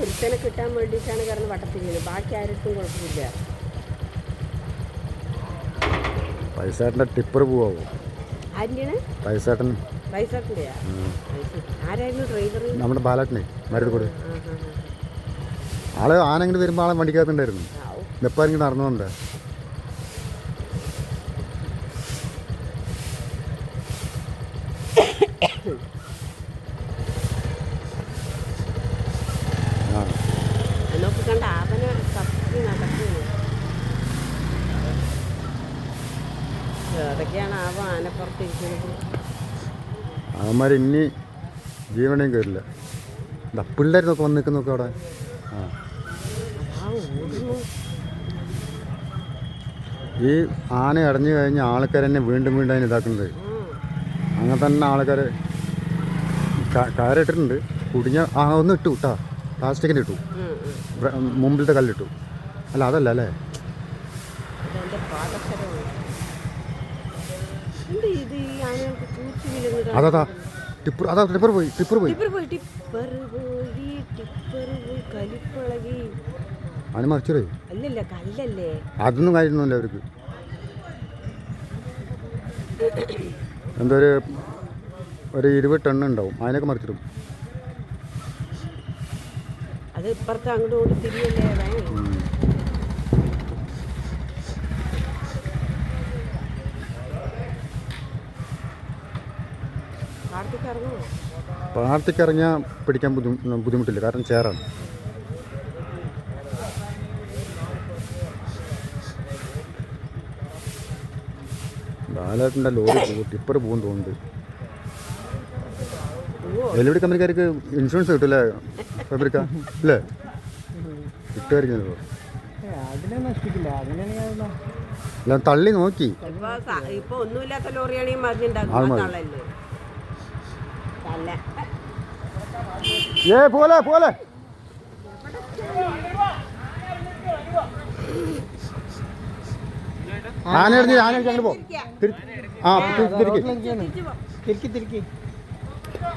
ഒരുത്തനെ കിട്ടാൻ വേണ്ടിയിട്ടാണ് കിടന്ന് വട്ടത്തിരിക്കുന്നത്. ബാക്കി ആർക്കും കുഴപ്പമില്ല. പൈസേട്ടൻ്റെ ടിപ്പർ പോവാമോ? ആരുടെയാണ്? പൈസേട്ടൻ. പൈസേട്ടൻ്റെയാ? ആരായിരുന്നു ഡ്രൈവർ? നമ്മുടെ ബാലേട്ടനെ മരുതൂട്. ആള് ആനെങ്കിലും വരുമ്പോൾ ആളെ വണ്ടിക്കകത്തുണ്ടായിരുന്നു. എപ്പോൾ ഇങ്ങനെ നടന്നുകൊണ്ട് നോക്കിക്കണ്ട അവനെ തപ്പി നടക്കുന്നു. ഏതൊക്കെയാണ് ആവ ആനപ്പുറത്തിരിക്കുന്നത്. അവന്മാർ ഇനി ജീവനെയും കയറില്ല. പിള്ളേരൊക്കെ വന്ന് നിൽക്കുന്നൊക്കെ അവിടെ. ഈ ആന അടഞ്ഞു കഴിഞ്ഞ ആൾക്കാർ തന്നെ വീണ്ടും വീണ്ടും അതിന് ഇതാക്കുന്നത്. അങ്ങനെ തന്നെ ആൾക്കാർ കയറിട്ടിട്ടുണ്ട്. കുടിഞ്ഞ ഒന്ന് ഇട്ടു കേട്ടാ, പ്ലാസ്റ്റിക്കിൻ്റെ ഇട്ടു, മുമ്പിലത്തെ കല്ലിട്ടു. അല്ല അതല്ല അല്ലേ, അതാ ടിപ്പർ. അതാ ടിപ്പർ പോയി. അതിന് മറിച്ചേ അതൊന്നും കാര്യമൊന്നുമില്ല അവർക്ക്. എന്തോ ഒരു 20 ടണ്ണ് ഉണ്ടാവും. അതിനൊക്കെ മറിച്ചിടും. അത് ഇപ്പുറത്ത് അങ്ങോട്ട് കൊണ്ട് തിരിയല്ലേ. പാർട്ടിക്ക് ഇറങ്ങിയാൽ പിടിക്കാൻ ബുദ്ധിമുട്ടില്ല, കാരണം ചേറാണ്. ബാലേട്ടൻ്റെ ലോറി പോകും, ടിപ്പർ പോകും തോന്നുന്നുണ്ട്. എൽ.ഇ.ഡി കമ്പനിക്കാർക്ക് ഇൻഷുറൻസ് കിട്ടില്ലേ ഫാബ്രിക്ക അല്ലേ? കിട്ടുമായിരിക്കും. അല്ല തള്ളി നോക്കി. ഇപ്പൊ ഒന്നുമില്ലാത്ത ലോറിയാണെങ്കിൽ പോലെ പോലെ ആനടിഞ്ഞ് അങ്ങോട്ട് പോ.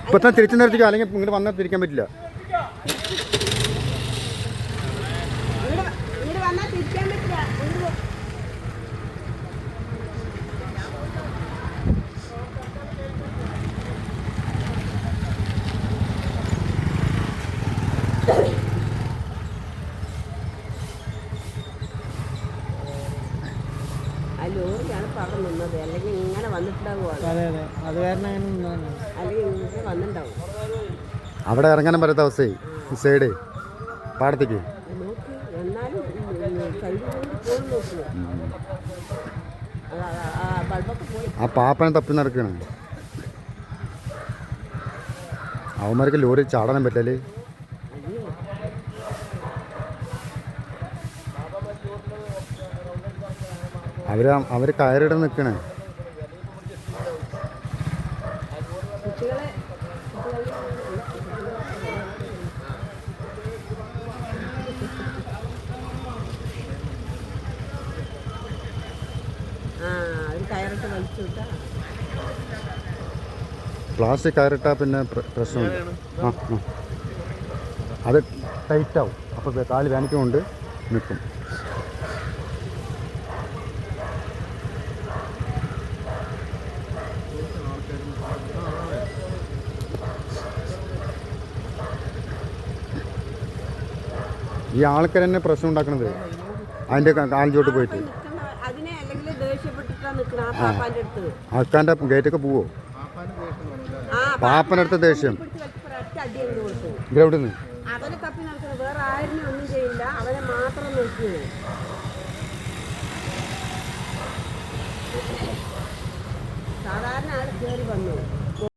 ഇപ്പൊ തന്നെ തിരിച്ചു നിർത്തിക്കോ, അല്ലെങ്കിൽ ഇങ്ങോട്ട് വന്നാൽ തിരിക്കാൻ പറ്റില്ല. ലോറിയാണ് പറഞ്ഞു നിന്നത്, അല്ലെങ്കിൽ ഇങ്ങനെ വന്നിട്ടുണ്ടാവുക. അല്ലെങ്കിൽ വന്നിട്ടുണ്ടാവും. അവിടെ ഇറങ്ങാനും പറ്റാത്ത അവസ്ഥയായി സൈഡ് പാടത്തേക്ക്. നോക്ക് എന്നാലും ബൾബൊക്കെ പോയി. ആ പാപ്പനെ തപ്പി നടക്കുകയാണ്. അവന്മാർക്ക് ലോറി ചാടാനും പറ്റല്ലേ. അവർ കയറിടാൻ നിൽക്കണേ. പ്ലാസ്റ്റിക് കയറിട്ടാൽ പിന്നെ പ്രശ്നമുണ്ട്. അത് ടൈറ്റാവും. അപ്പോൾ കാല് വേനയ്ക്കൊണ്ട് നിൽക്കും. ഈ ആൾക്കാർ തന്നെ പ്രശ്നം ഉണ്ടാക്കണത് അതിൻ്റെ കാലിലോട്ട് പോയിട്ട്. ആൾക്കാൻ്റെ ഗേറ്റൊക്കെ പോവോ? പാപ്പനടുത്ത ദേഷ്യം ഗ്രൗണ്ടിൽ നിന്ന് അവനെ തപ്പി നടക്കുന്നത്, വേറെ ആരും ഒന്നും ചെയ്യില്ല, അവനെ മാത്രം നോക്കിയത്. സാധാരണ ആൾ കയറി വന്നു.